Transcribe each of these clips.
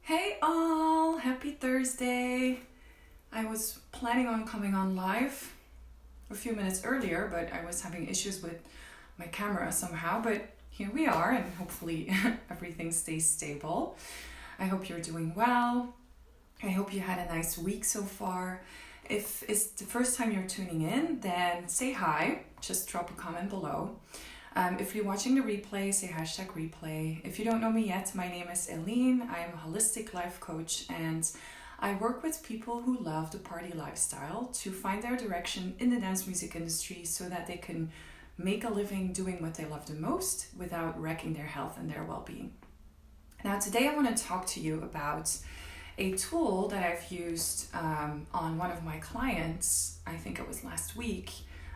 Hey all, happy Thursday. I was planning on coming on live a few minutes earlier, but I was having issues with my camera somehow, but here we are and hopefully everything stays stable. I hope you're doing well. I hope you had a nice week so far. If it's the first time you're tuning in, then say hi, just drop a comment below. If you're watching the replay, say #replay. If you don't know me yet, my name is Eileen. I am a holistic life coach and I work with people who love the party lifestyle to find their direction in the dance music industry so that they can make a living doing what they love the most without wrecking their health and their well-being. Now today I want to talk to you about a tool that I've used on one of my clients. I think it was last week.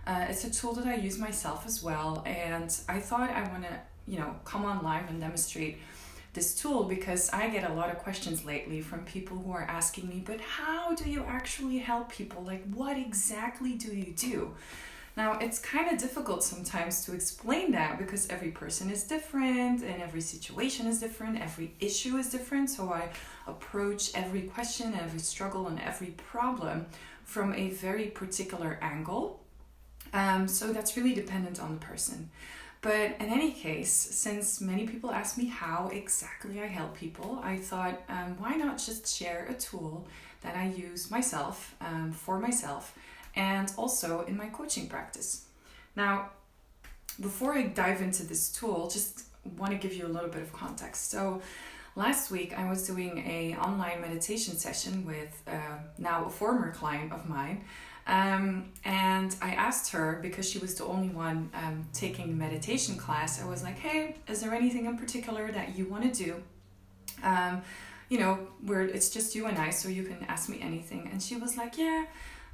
It's a tool that I use myself as well, and I thought I want to, come on live and demonstrate this tool because I get a lot of questions lately from people who are asking me, but how do you actually help people? Like, what exactly do you do? Now, it's kind of difficult sometimes to explain that because every person is different and every situation is different, every issue is different. So I approach every question, every struggle, and every problem from a very particular angle. So that's really dependent on the person. But in any case, since many people ask me how exactly I help people, I thought, why not just share a tool that I use myself, for myself, and also in my coaching practice. Now, before I dive into this tool, just want to give you a little bit of context. So last week I was doing an online meditation session with now a former client of mine. And I asked her, because she was the only one taking the meditation class, I was like, hey, is there anything in particular that you want to do? Where it's just you and I, so you can ask me anything. And she was like, yeah,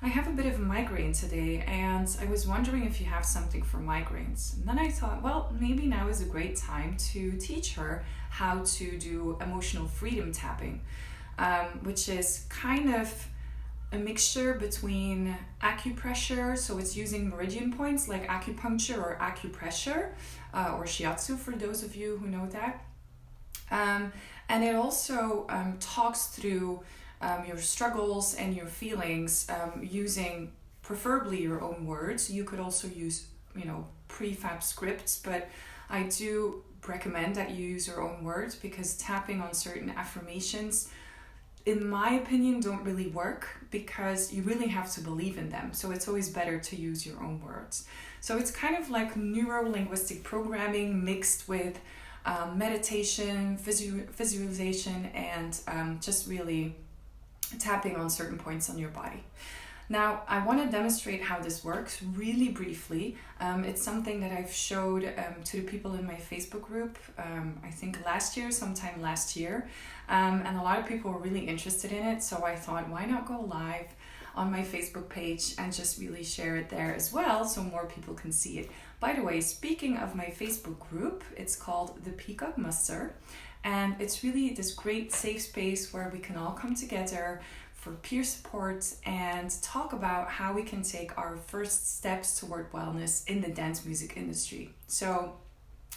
I have a bit of a migraine today, and I was wondering if you have something for migraines. And then I thought, well, maybe now is a great time to teach her how to do emotional freedom tapping, which is kind of a mixture between acupressure, so it's using meridian points like acupuncture or acupressure, or shiatsu for those of you who know that. And it also talks through your struggles and your feelings using preferably your own words. You could also use, prefab scripts, but I do recommend that you use your own words because tapping on certain affirmations, in my opinion, don't really work because you really have to believe in them. So it's always better to use your own words. So it's kind of like neuro-linguistic programming mixed with meditation, visualization, and just really tapping on certain points on your body. Now, I want to demonstrate how this works really briefly. It's something that I've showed to the people in my Facebook group, I think sometime last year. And a lot of people were really interested in it. So I thought, why not go live on my Facebook page and just really share it there as well so more people can see it. By the way, speaking of my Facebook group, it's called The Peacock Muster. And it's really this great safe space where we can all come together for peer support and talk about how we can take our first steps toward wellness in the dance music industry. So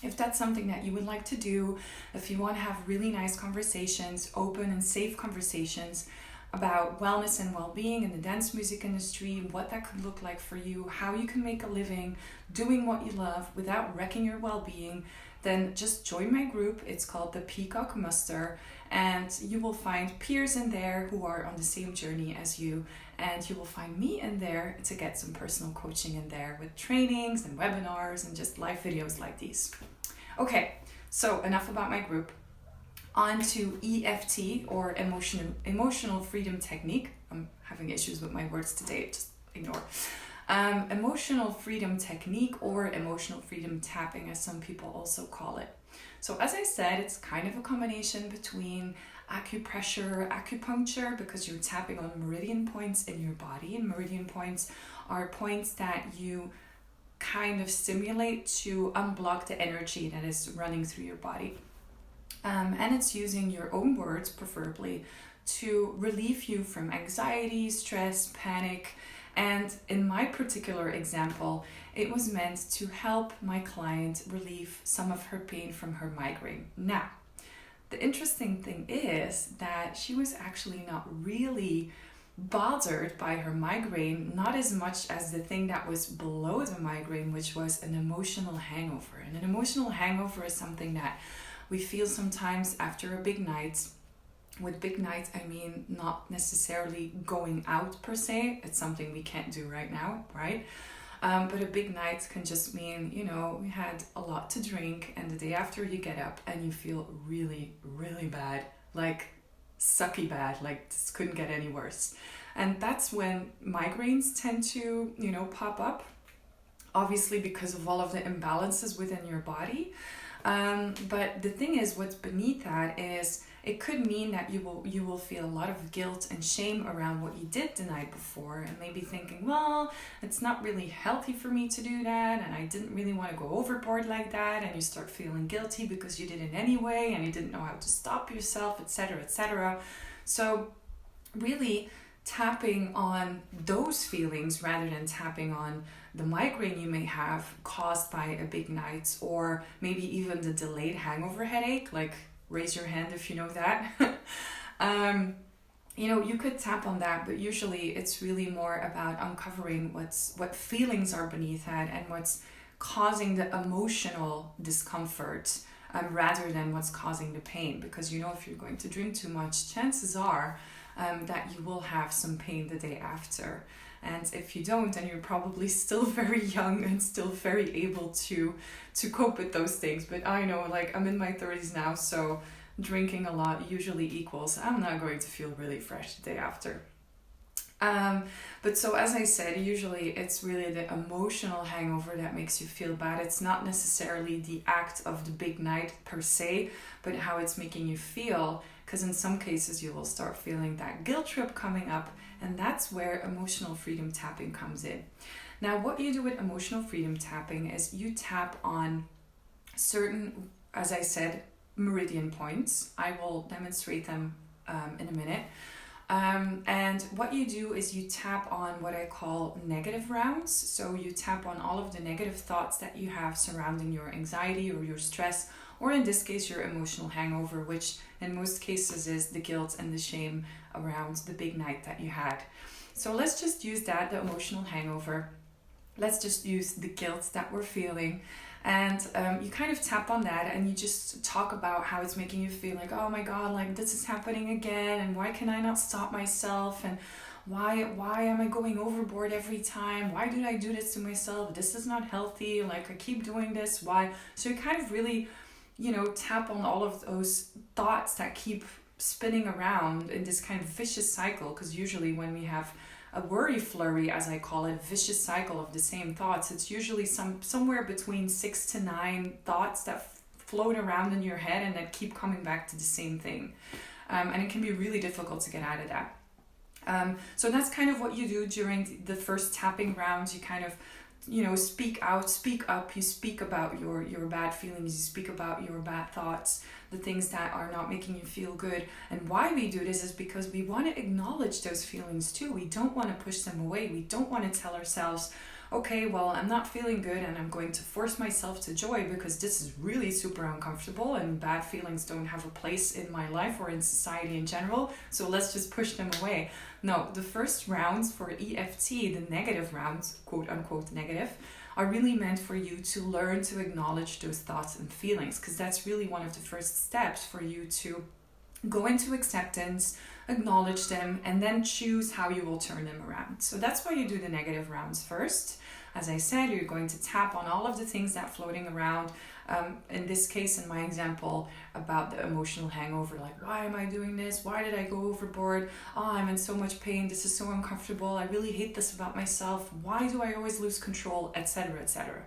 if that's something that you would like to do, if you want to have really nice conversations, open and safe conversations about wellness and well-being in the dance music industry, what that could look like for you, how you can make a living doing what you love without wrecking your well-being, then just join my group. It's called The Peacock Muster, and you will find peers in there who are on the same journey as you, and you will find me in there to get some personal coaching in there with trainings and webinars and just live videos like these. Okay, so enough about my group. On to EFT, or emotional freedom technique. I'm having issues with my words today, just ignore. Emotional freedom technique, or emotional freedom tapping, as some people also call it. So as I said, it's kind of a combination between acupressure, acupuncture, because you're tapping on meridian points in your body, and meridian points are points that you kind of stimulate to unblock the energy that is running through your body. And it's using your own words, preferably, to relieve you from anxiety, stress, panic. And in my particular example, it was meant to help my client relieve some of her pain from her migraine. Now, the interesting thing is that she was actually not really bothered by her migraine, not as much as the thing that was below the migraine, which was an emotional hangover. And an emotional hangover is something that we feel sometimes after a big night. With big nights, I mean not necessarily going out per se. It's something we can't do right now, right? But a big night can just mean, we had a lot to drink, and the day after you get up and you feel really, really bad, like sucky bad, like this couldn't get any worse. And that's when migraines tend to, pop up, obviously because of all of the imbalances within your body. But the thing is, what's beneath that is it could mean that you will feel a lot of guilt and shame around what you did the night before, and maybe thinking, well, it's not really healthy for me to do that, and I didn't really want to go overboard like that, and you start feeling guilty because you did it anyway and you didn't know how to stop yourself, etc., etc. So really tapping on those feelings rather than tapping on the migraine you may have caused by a big night, or maybe even the delayed hangover headache, like raise your hand if you know that. You could tap on that, but usually it's really more about uncovering what feelings are beneath that and what's causing the emotional discomfort, rather than what's causing the pain. Because if you're going to drink too much, chances are that you will have some pain the day after. And if you don't, then you're probably still very young and still very able to cope with those things. But I know, like, I'm in my 30s now, so drinking a lot usually equals I'm not going to feel really fresh the day after. But so as I said, usually it's really the emotional hangover that makes you feel bad. It's not necessarily the act of the big night per se, but how it's making you feel. Because in some cases you will start feeling that guilt trip coming up, and that's where emotional freedom tapping comes in. Now, what you do with emotional freedom tapping is you tap on certain, as I said, meridian points. I will demonstrate them in a minute. And what you do is you tap on what I call negative rounds. So you tap on all of the negative thoughts that you have surrounding your anxiety or your stress, or in this case, your emotional hangover, which in most cases is the guilt and the shame around the big night that you had. So let's just use that, the emotional hangover. Let's just use the guilt that we're feeling. And you kind of tap on that and you just talk about how it's making you feel like, oh my God, like this is happening again, and why can I not stop myself, and why am I going overboard every time? Why did I do this to myself? This is not healthy. Like, I keep doing this. Why? So you kind of really, tap on all of those thoughts that keep spinning around in this kind of vicious cycle. Because usually when we have a worry flurry, as I call it, a vicious cycle of the same thoughts, it's usually somewhere between 6 to 9 thoughts that float around in your head and that keep coming back to the same thing. And it can be really difficult to get out of that. So that's kind of what you do during the first tapping rounds. You kind of, speak out, speak up, you speak about your bad feelings, you speak about your bad thoughts, the things that are not making you feel good. And why we do this is because we want to acknowledge those feelings too. We don't want to push them away. We don't want to tell ourselves, okay, well, I'm not feeling good and I'm going to force myself to joy because this is really super uncomfortable and bad feelings don't have a place in my life or in society in general, so let's just push them away. No, the first rounds for EFT, the negative rounds, quote unquote negative, are really meant for you to learn to acknowledge those thoughts and feelings, because that's really one of the first steps for you to go into acceptance, acknowledge them, and then choose how you will turn them around. So that's why you do the negative rounds first. As I said, you're going to tap on all of the things that are floating around. In this case, in my example, about the emotional hangover, like, why am I doing this? Why did I go overboard? Oh, I'm in so much pain. This is so uncomfortable. I really hate this about myself. Why do I always lose control? Etc., etc.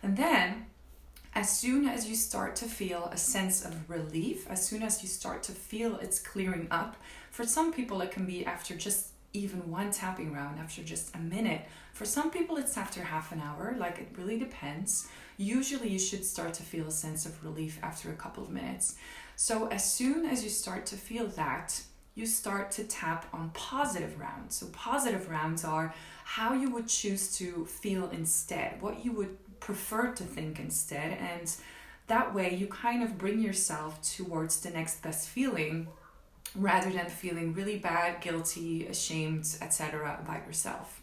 And then, as soon as you start to feel a sense of relief, as soon as you start to feel it's clearing up, for some people it can be after just even one tapping round, after just a minute. For some people it's after half an hour, like it really depends. Usually you should start to feel a sense of relief after a couple of minutes. So as soon as you start to feel that, you start to tap on positive rounds. So positive rounds are how you would choose to feel instead, what you would prefer to think instead. And that way you kind of bring yourself towards the next best feeling rather than feeling really bad, guilty, ashamed, etc. about yourself.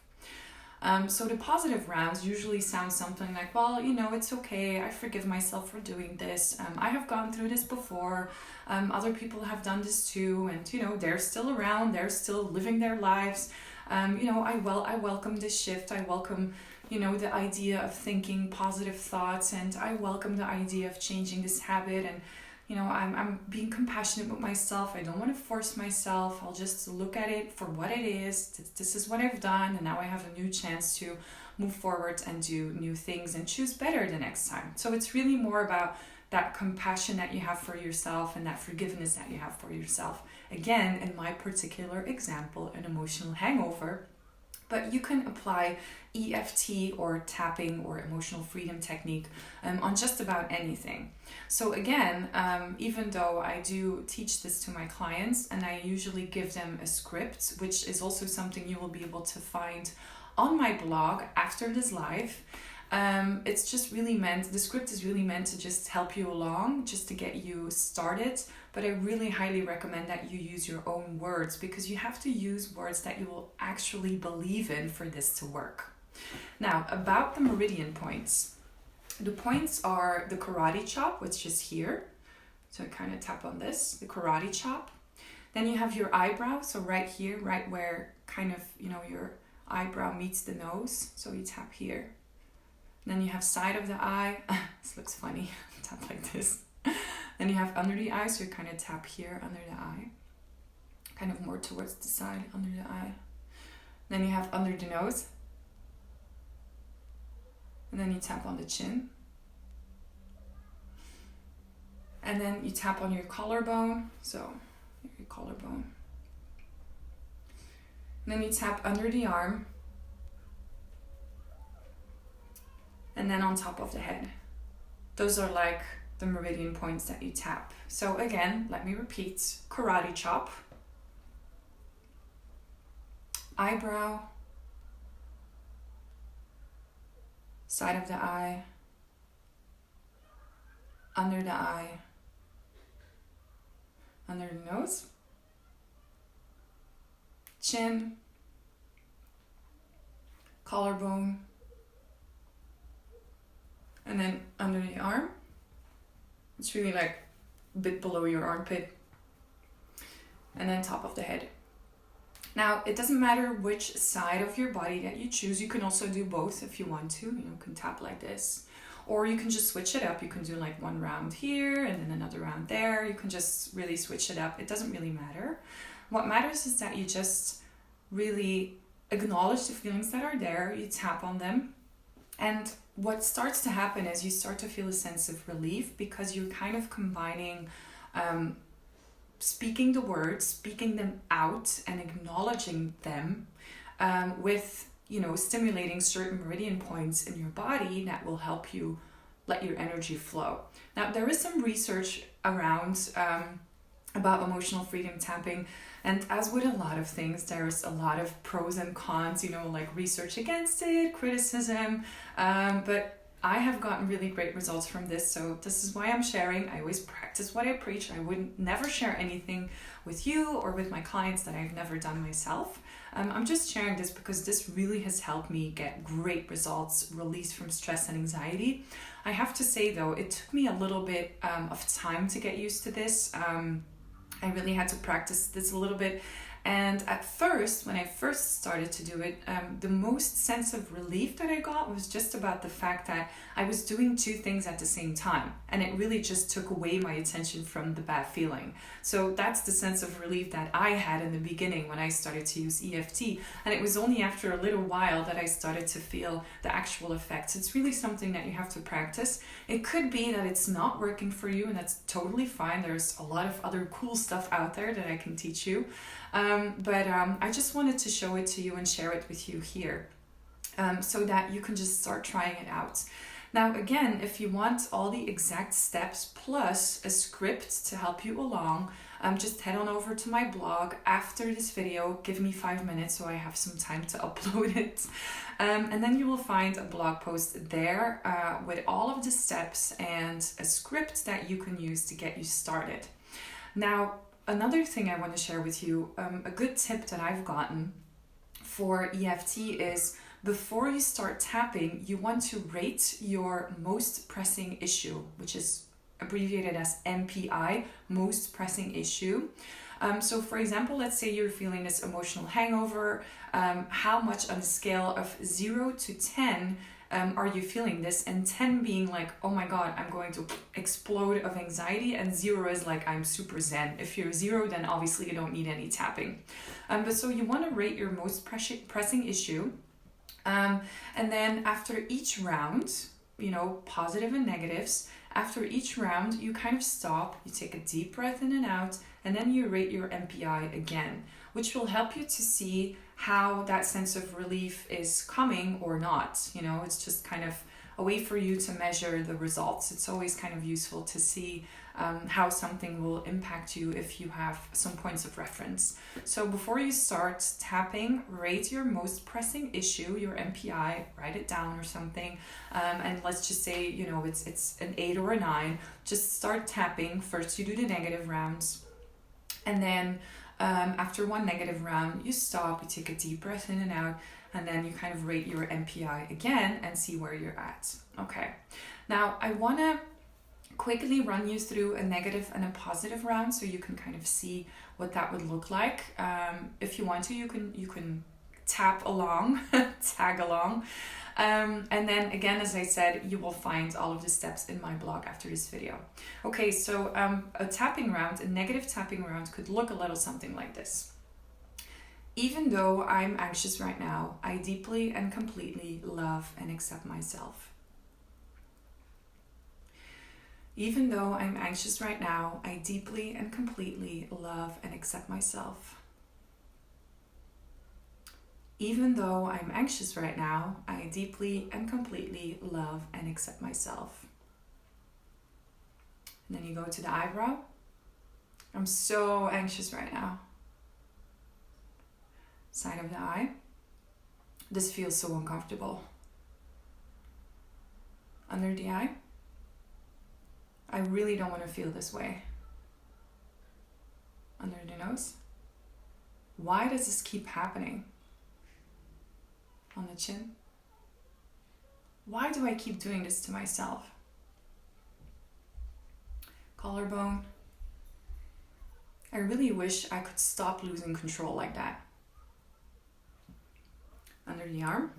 So the positive rounds usually sound something like, well, it's okay. I forgive myself for doing this. I have gone through this before. Other people have done this too. And, they're still around. They're still living their lives. I welcome this shift. I welcome, the idea of thinking positive thoughts. And I welcome the idea of changing this habit. And, I'm being compassionate with myself. I don't want to force myself. I'll just look at it for what it is. This is what I've done. And now I have a new chance to move forward and do new things and choose better the next time. So it's really more about that compassion that you have for yourself and that forgiveness that you have for yourself. Again, in my particular example, an emotional hangover. But you can apply EFT or tapping or emotional freedom technique on just about anything. So again, even though I do teach this to my clients and I usually give them a script, which is also something you will be able to find on my blog after this live, it's just really the script is really meant to just help you along, just to get you started. But I really highly recommend that you use your own words, because you have to use words that you will actually believe in for this to work. Now, about the meridian points. The points are the karate chop, which is here. So I kind of tap on this, the karate chop. Then you have your eyebrow, so right here, right where kind of, your eyebrow meets the nose. So you tap here. Then you have side of the eye. This looks funny. Tap like this. Then you have under the eye, so you kind of tap here under the eye. Kind of more towards the side, under the eye. Then you have under the nose. And then you tap on the chin. And then you tap on your collarbone. So, your collarbone. And then you tap under the arm. And then on top of the head. Those are like the meridian points that you tap. So again, let me repeat. Karate chop. Eyebrow. Side of the eye. Under the eye. Under the nose. Chin. Collarbone. And then under the arm. It's really like a bit below your armpit. And then top of the head. Now, it doesn't matter which side of your body that you choose. You can also do both if you want to. You can tap like this. Or you can just switch it up. You can do like one round here and then another round there. You can just really switch it up. It doesn't really matter. What matters is that you just really acknowledge the feelings that are there. You tap on them. And what starts to happen is you start to feel a sense of relief, because you're kind of combining speaking the words, speaking them out and acknowledging them with, stimulating certain meridian points in your body that will help you let your energy flow. Now, there is some research around about emotional freedom tapping. And as with a lot of things, there's a lot of pros and cons, like research against it, criticism. But I have gotten really great results from this. So this is why I'm sharing. I always practice what I preach. I would never share anything with you or with my clients that I've never done myself. I'm just sharing this because this really has helped me get great results, release from stress and anxiety. I have to say though, it took me a little bit of time to get used to this. I really had to practice this a little bit. And at first, when I first started to do it, the most sense of relief that I got was just about the fact that I was doing two things at the same time. And it really just took away my attention from the bad feeling. So that's the sense of relief that I had in the beginning when I started to use EFT. And it was only after a little while that I started to feel the actual effects. It's really something that you have to practice. It could be that it's not working for you, and that's totally fine. There's a lot of other cool stuff out there that I can teach you. But I just wanted to show it to you and share it with you here so that you can just start trying it out. Now, again, if you want all the exact steps plus a script to help you along, just head on over to my blog after this video. Give me 5 minutes so I have some time to upload it. And then you will find a blog post there with all of the steps and a script that you can use to get you started. Now, another thing I want to share with you, a good tip that I've gotten for EFT is before you start tapping, you want to rate your most pressing issue, which is abbreviated as MPI, most pressing issue. So for example, let's say you're feeling this emotional hangover. How much on a scale of 0 to 10 are you feeling this? And 10 being like, oh my God, I'm going to explode of anxiety. And 0 is like, I'm super zen. If you're 0, then obviously you don't need any tapping. But so you want to rate your most pressing issue. And then after each round, positive and negatives, after each round, you kind of stop, you take a deep breath in and out, and then you rate your MPI again, which will help you to see how that sense of relief is coming or not. It's just kind of a way for you to measure the results. It's always kind of useful to see how something will impact you if you have some points of reference. So before you start tapping, rate your most pressing issue, your MPI, write it down or something. And let's just say, it's an 8 or a 9. Just start tapping. First, you do the negative rounds. And then after one negative round, you stop, you take a deep breath in and out, and then you kind of rate your MPI again and see where you're at. Okay. Now, I want to quickly run you through a negative and a positive round so you can kind of see what that would look like. If you want to, you can tap along, tag along. And then again, as I said, you will find all of the steps in my blog after this video. Okay, so a tapping round, a negative tapping round could look a little something like this. Even though I'm anxious right now, I deeply and completely love and accept myself. Even though I'm anxious right now, I deeply and completely love and accept myself. Even though I'm anxious right now, I deeply and completely love and accept myself. And then you go to the eyebrow. I'm so anxious right now. Side of the eye. This feels so uncomfortable. Under the eye. I really don't want to feel this way. Under the nose. Why does this keep happening? On the chin. Why do I keep doing this to myself? Collarbone. I really wish I could stop losing control like that. Under the arm.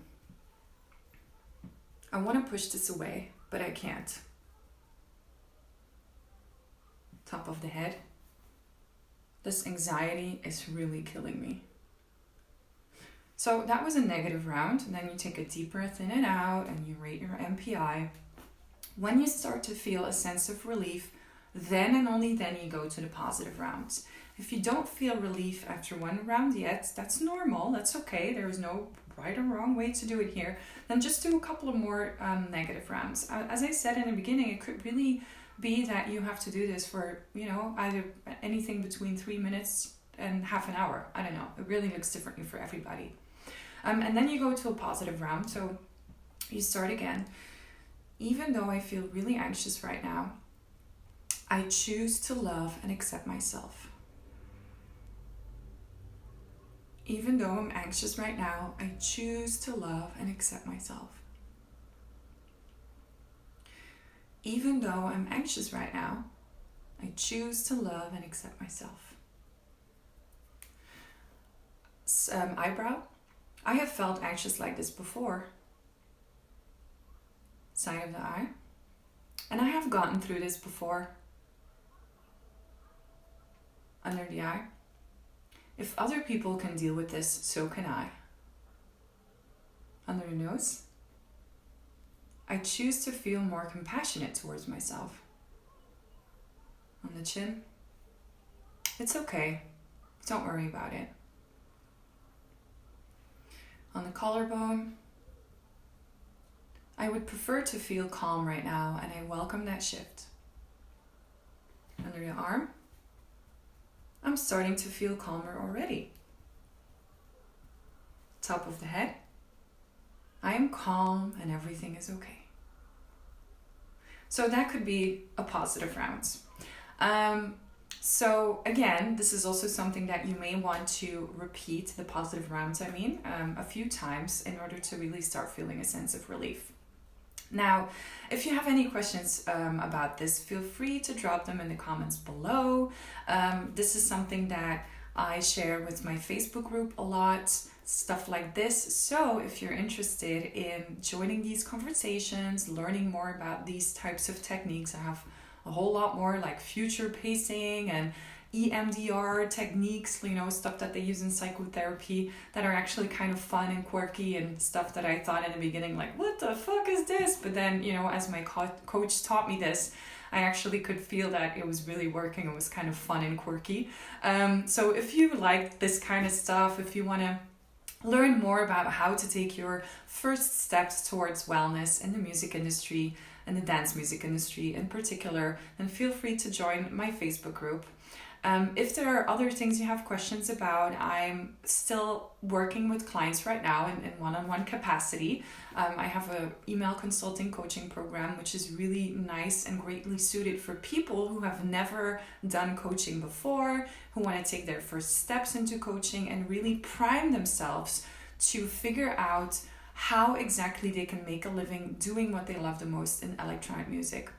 I want to push this away, but I can't. Top of the head. This anxiety is really killing me. So that was a negative round. And then you take a deep breath in and out and you rate your MPI. When you start to feel a sense of relief, then and only then you go to the positive rounds. If you don't feel relief after one round yet, that's normal. That's okay. There is no right or wrong way to do it here. Then just do a couple of more negative rounds. As I said in the beginning, it could really be that you have to do this for, either anything between 3 minutes and half an hour. I don't know. It really looks differently for everybody. And then you go to a positive round. So you start again. Even though I feel really anxious right now, I choose to love and accept myself. Even though I'm anxious right now, I choose to love and accept myself. Even though I'm anxious right now, I choose to love and accept myself. Eyebrow. I have felt anxious like this before. Side of the eye. And I have gotten through this before. Under the eye. If other people can deal with this, so can I. Under the nose. I choose to feel more compassionate towards myself. On the chin. It's okay. Don't worry about it. On the collarbone. I would prefer to feel calm right now, and I welcome that shift. Under the arm. I'm starting to feel calmer already. Top of the head. I am calm and everything is okay. So that could be a positive round. So again, this is also something that you may want to repeat, the positive rounds, a few times in order to really start feeling a sense of relief. Now, if you have any questions about this, feel free to drop them in the comments below. This is something that I share with my Facebook group a lot, stuff like this. So if you're interested in joining these conversations, learning more about these types of techniques, I have a whole lot more like future pacing and EMDR techniques, stuff that they use in psychotherapy that are actually kind of fun and quirky, and stuff that I thought in the beginning, like, what the fuck is this? But then, as my coach taught me this, I actually could feel that it was really working. It was kind of fun and quirky. So if you like this kind of stuff, if you want to learn more about how to take your first steps towards wellness in the music industry and the dance music industry in particular, then feel free to join my Facebook group. If there are other things you have questions about, I'm still working with clients right now in one-on-one capacity. I have an email consulting coaching program, which is really nice and greatly suited for people who have never done coaching before, who want to take their first steps into coaching and really prime themselves to figure out how exactly they can make a living doing what they love the most in electronic music.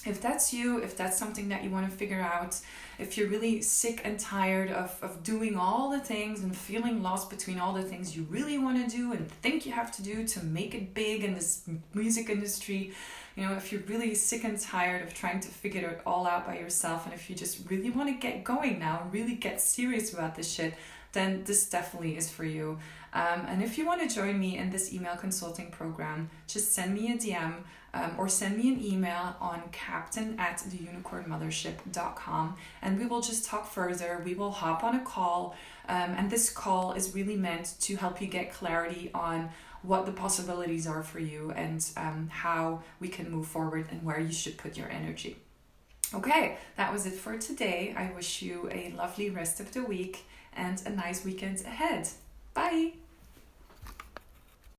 If that's you, if that's something that you want to figure out, if you're really sick and tired of doing all the things and feeling lost between all the things you really want to do and think you have to do to make it big in this music industry, if you're really sick and tired of trying to figure it all out by yourself, and if you just really want to get going now and really get serious about this shit, then this definitely is for you. And if you want to join me in this email consulting program, just send me a DM or send me an email on captain@theunicornmothership.com, and we will just talk further. We will hop on a call, and this call is really meant to help you get clarity on what the possibilities are for you and how we can move forward and where you should put your energy. Okay, that was it for today. I wish you a lovely rest of the week and a nice weekend ahead. Bye!